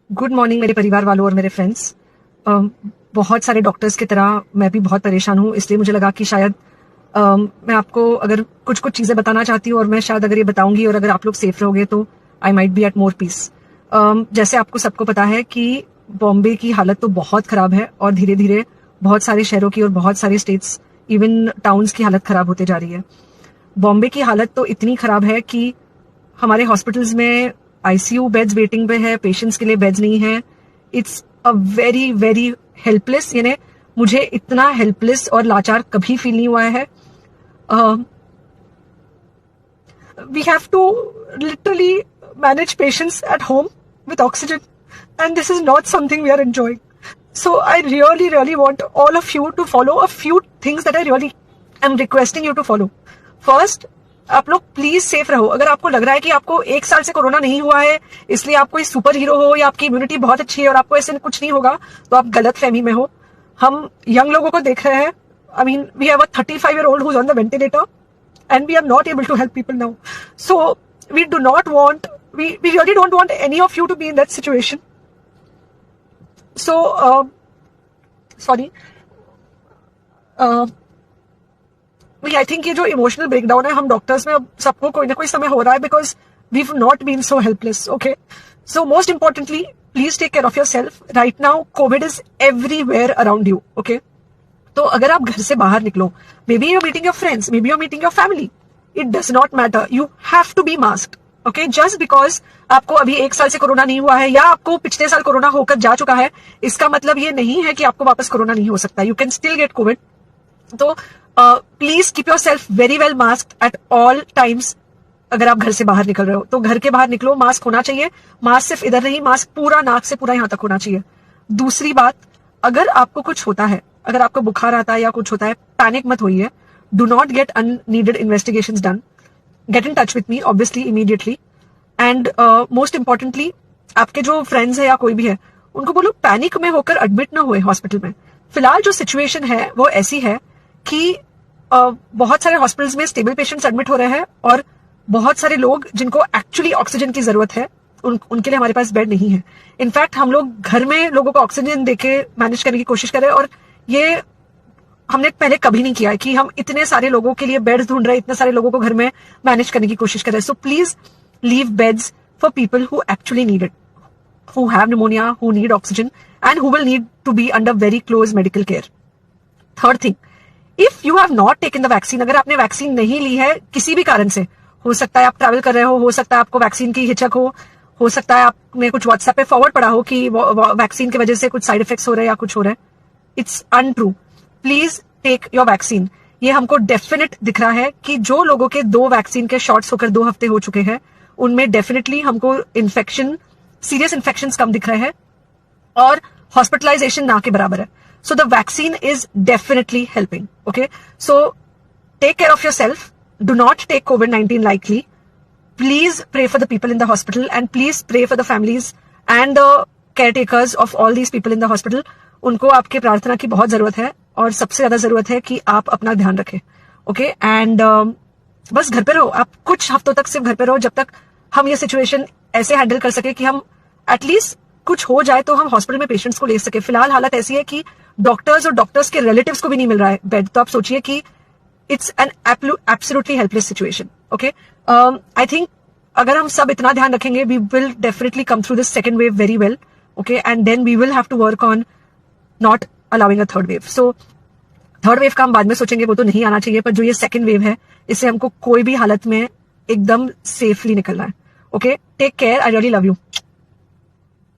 Good morning मेरे परिवार वालों और मेरे फ्रेंड्स। बहुत सारे डॉक्टर्स की तरह मैं भी बहुत परेशान हूँ, इसलिए मुझे लगा कि शायद मैं आपको अगर कुछ कुछ चीज़ें बताना चाहती हूँ और मैं शायद अगर ये बताऊंगी और अगर आप लोग सेफ रहोगे तो I might be at more peace. जैसे आपको सबको पता है कि बॉम्बे की हालत तो बहुत ख़राब है और धीरे धीरे बहुत सारे शहरों की और बहुत सारे स्टेट्स इवन टाउन्स की हालत ख़राब होते जा रही है। बॉम्बे की हालत तो इतनी ख़राब है कि हमारे हॉस्पिटल्स में आईसीयू बेड्स वेटिंग पे है, पेशेंट्स के लिए बेड्स नहीं है। It's a very very helpless, यानी मुझे इतना हेल्पलेस और लाचार कभी फील नहीं हुआ है। We have to literally manage patients at home with oxygen, and this is not something we are enjoying. So I really want all of you to follow a few things that I really am requesting you to follow. First, आप लोग please safe रहो। अगर आपको लग रहा है कि आपको 1 साल से कोरोना नहीं हुआ है इसलिए आप कोई सुपर हीरो हो या आपकी इम्यूनिटी बहुत अच्छी है और आपको ऐसे कुछ नहीं होगा, तो आप गलत फहमी में हो। हम यंग लोगों को देख रहे हैं। I mean we have a 35-year-old who's on the ventilator and we are not able to help people now. So we do not want, we really don't want any of you to be in that situation. So sorry, I think ये जो emotional breakdown है हम doctors में अब सबको कोई ना कोई समय हो रहा है because we have not been so helpless. Okay, so most importantly please take care of yourself. Right now COVID is everywhere around you. Okay, तो अगर आप घर से बाहर निकलो, maybe you meeting your friends, maybe you meeting your family, it does not matter, you have to be masked. Okay, just because आपको अभी 1 साल से कोरोना नहीं हुआ है या आपको पिछले साल कोरोना होकर जा चुका है, इसका मतलब ये नहीं है कि आपको वापस कोरोना नहीं हो सकता। You can still get covid. तो please keep yourself very well masked at all times. अगर आप घर से बाहर निकल रहे हो तो घर के बाहर निकलो, मास्क होना चाहिए। मास्क सिर्फ इधर नहीं, मास्क पूरा नाक से पूरा यहां तक होना चाहिए। दूसरी बात, अगर आपको कुछ होता है, अगर आपको बुखार आता है या कुछ होता है, पैनिक मत होइए। Do not get unneeded investigations done. Get in touch with me obviously immediately. And most importantly आपके जो फ्रेंड्स है या कोई भी है उनको बोलो पैनिक में होकर एडमिट ना हुए हॉस्पिटल में। फिलहाल जो सिचुएशन है वो ऐसी है कि बहुत सारे हॉस्पिटल्स में स्टेबल पेशेंट्स एडमिट हो रहे हैं और बहुत सारे लोग जिनको एक्चुअली ऑक्सीजन की जरूरत है उनके लिए हमारे पास बेड नहीं है। इनफैक्ट हम लोग घर में लोगों को ऑक्सीजन देके मैनेज करने की कोशिश कर रहे हैं और ये हमने पहले कभी नहीं किया है कि हम इतने सारे लोगों के लिए बेड्स ढूंढ रहे हैं, इतने सारे लोगों को घर में मैनेज करने की कोशिश कर रहे हैं। So please leave beds for people who actually need it, who have pneumonia, who need oxygen and who will need to be under very close medical care. Third thing, if you have not taken the vaccine, अगर आपने vaccine नहीं ली है किसी भी कारण से, हो सकता है आप ट्रैवल कर रहे हो सकता है आपको वैक्सीन की हिचक हो सकता है आपने कुछ व्हाट्सएप पे फॉरवर्ड पढ़ा हो कि वैक्सीन की वजह से कुछ साइड इफेक्ट्स हो रहे हैं या कुछ हो रहा है, it's untrue. Please take your vaccine. ये हमको डेफिनेट दिख रहा है कि जो लोगों के 2 वैक्सीन के शॉट्स होकर 2 हफ्ते हो चुके हैं उनमें डेफिनेटली हमको इन्फेक्शन, सीरियस इन्फेक्शंस कम दिख रहे हैं और हॉस्पिटलाइजेशन ना के बराबर है। So the vaccine is definitely helping. Okay, so take care of yourself, do not take COVID-19 lightly. Please pray for the people in the hospital and please pray for the families and the caretakers of all these people in the hospital. उनको आपके प्रार्थना की बहुत जरूरत है और सबसे ज्यादा जरूरत है कि आप अपना ध्यान रखें। ओके, एंड बस घर पे रहो। आप कुछ हफ्तों तक सिर्फ घर पे रहो जब तक हम ये सिचुएशन ऐसे हैंडल कर सके कि हम एटलीस्ट कुछ हो जाए तो हम हॉस्पिटल में पेशेंट्स को ले सके। फिलहाल हालत ऐसी है कि डॉक्टर्स और डॉक्टर्स के रिलेटिव्स को भी नहीं मिल रहा है बेड। तो आप सोचिए कि it's an absolutely helpless situation. Okay, I think अगर हम सब इतना ध्यान रखेंगे we will definitely come through this second wave very well. Okay, and then we will have to work on not allowing a third wave. So third wave का हम बाद में सोचेंगे, वो तो नहीं आना चाहिए, पर जो ये सेकंड वेव है इससे हमको कोई भी हालत में एकदम सेफली निकलना है। Okay, take care, I really love you.